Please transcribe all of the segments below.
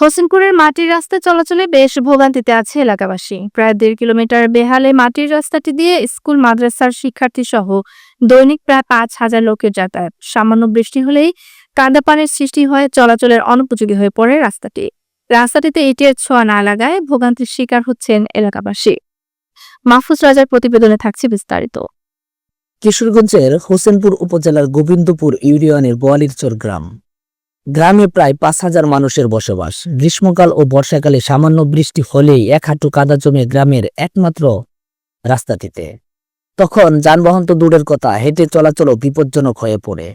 হোসেনপুরের মাটির রাস্তায় চলাচলে বেশ ভোগান্তিতে আছে এলাকাবাসী। প্রায় ১.৫ কিলোমিটার বেহালে মাটির রাস্তাটি দিয়ে স্কুল মাদ্রাসার শিক্ষার্থী সহ দৈনিক প্রায় ৫,০০০ লোকের যাতায়াত। সামান্য বৃষ্টি হলেই কাদা পানির সৃষ্টি হয়ে চলাচলের অনুপযোগী হয়ে পড়ে রাস্তাটিতে ইটের ছোঁয়া না লাগায় ভোগান্তির শিকার হচ্ছেন এলাকাবাসী। মাহফুজ রাজার প্রতিবেদনে থাকছে বিস্তারিত। কিশোরগঞ্জের হোসেনপুর উপজেলার গোবিন্দপুর ইউনিয়নের বোয়ালিরচর গ্রামে প্রায় ৫,০০০ মানুষের বসবাস। গ্রীষ্মকাল ও বর্ষাকালে সামান্য বৃষ্টি হলেই ১ হাঁটু কাদা জমে গ্রামের একমাত্র রাস্তাটিতে। তখন যানবাহন তো দূরের কথা, হেঁটে চলাচলও বিপজ্জনক হয়ে পড়ে।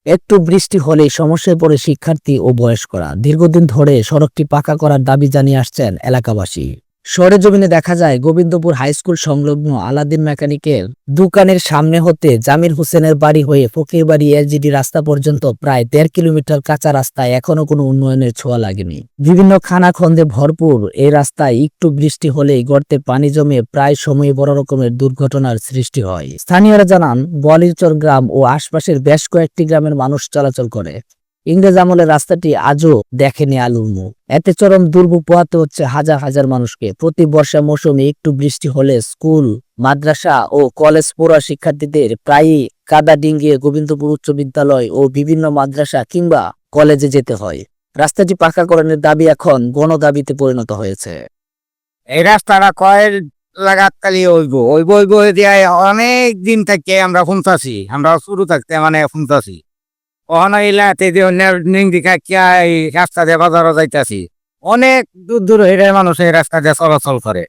একটু বৃষ্টি হলেই সমস্যায় পড়ে শিক্ষার্থী ও বয়স্করা। দীর্ঘদিন ধরে সড়কটি পাকা করার দাবি জানিয়ে আসছেন এলাকাবাসী। সরেজমিনে দেখা যায় গোবিন্দপুর হাইস্কুল সংলগ্ন আলাদিন মেকানিকের দোকানের সামনে হতে জামির হোসেনের বাড়ি হয়ে ফকিরবাড়ি এলজিডি রাস্তা পর্যন্ত প্রায় ১.৫ কিলোমিটার কাঁচা রাস্তায় এখনো কোনো উন্নয়নের ছোঁয়া লাগেনি। বিভিন্ন খানাখন্দে ভরপুর এই রাস্তায় একটু বৃষ্টি হলেই গর্তে পানি জমে প্রায় সময় বড় রকমের দুর্ঘটনার সৃষ্টি হয়। স্থানীয়রা জানান, বোয়ালিরচর গ্রাম ও আশপাশের বেশ কয়েকটি গ্রামের মানুষ চলাচল করে। ইংরেজ আমলের রাস্তাটি আজও দেখেনি আলোর মুখ। এতে চরম দুর্ভোগ পোহাতে হচ্ছে হাজার হাজার মানুষকে। প্রতি বর্ষা মৌসুমে একটু বৃষ্টি হলে স্কুল, মাদ্রাসা ও কলেজ পড়ুয়া শিক্ষার্থীদের প্রায়ই কাদা ডিঙ্গিয়ে গোবিন্দপুর উচ্চ বিদ্যালয় ও বিভিন্ন মাদ্রাসা কিংবা কলেজে যেতে হয়। রাস্তাটি পাকাকরণের দাবি এখন গণদাবিতে পরিণত হয়েছে। এই রাস্তাটা কয়েক লাগাতালি হইব দিয়ে অনেক দিন থেকে আমরা শুনতাছি, আমরা শুরু থাকতে শুনতাছি। রাস্তা দিয়ে বাজারও যাইতাছি, অনেক দূর দূর হইলে মানুষ এই রাস্তা দিয়ে চলাচল করে।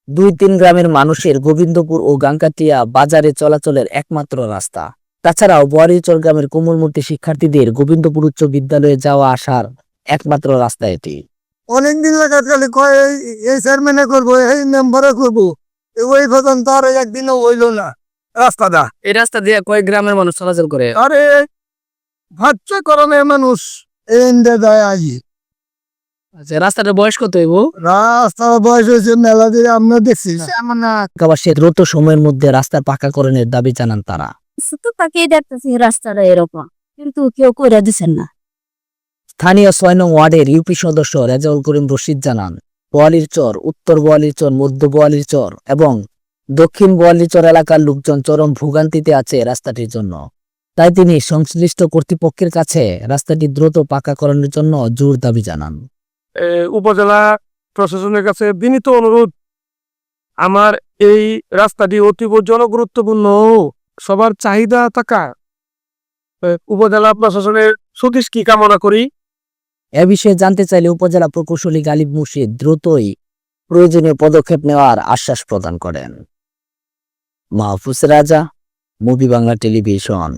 ২-৩ গ্রামের মানুষের গোবিন্দপুর ও গাংকাটিয়া বাজারে চলাচলের একমাত্র রাস্তা। তাছাড়াও বোয়ালিরচর গ্রামের কোমলমতি শিক্ষার্থীদের গোবিন্দপুর উচ্চ বিদ্যালয়ে যাওয়া আসার একমাত্র রাস্তা এটি। অনেকদিন লাগাতালি কয় এই চেয়ারম্যানে করবো, এই মেম্বারে করবো, ওই পর্যন্ত আর একদিনও হইল না রাস্তাটা। এই রাস্তা দিয়ে কয়েক গ্রামের মানুষ চলাচল করে। আরে ভাচ্চা করণের মানুষ দেয় আজি। আচ্ছা, রাস্তাটার বয়স কত হইব? রাস্তার বয়স হয়েছে মেলা দিয়ে আমরা দেখছি সে দ্রুত সময়ের মধ্যে রাস্তার পাকাকরণের দাবি জানান তারা। তো তাকেই দেখতেছি রাস্তাটা এরকম, কিন্তু কেউ করে দিচ্ছেন না। স্থানীয় ৬ নং ওয়ার্ডের ইউপি সদস্য রেজাউল করিম রশিদ জানান, বোয়ালিরচর, উত্তর বোয়ালিরচর, মধ্য বোয়ালিরচর এবং দক্ষিণ বোয়ালিরচর এলাকার লোকজন চরম ভোগান্তিতে আছে রাস্তাটির জন্য। তাই তিনি সংশ্লিষ্ট কর্তৃপক্ষের কাছে রাস্তাটি দ্রুত পাকাকরণের জন্য জোর দাবি জানান। উপজেলা প্রশাসনের কাছে বিনীত অনুরোধ, আমার এই রাস্তাটি অতীব জনগুরুত্বপূর্ণ, সবার চাহিদা থাকা উপজেলা প্রশাসনের সুদৃষ্টি কি কামনা করি। এ বিষয়ে জানতে চাইলে উপজেলা প্রকৌশলী গালিব মুর্শিদ দ্রুতই প্রয়োজনীয় পদক্ষেপ নেওয়ার আশ্বাস প্রদান করেন। মাহফুজ রাজা, মুভি বাংলা টেলিভিশন।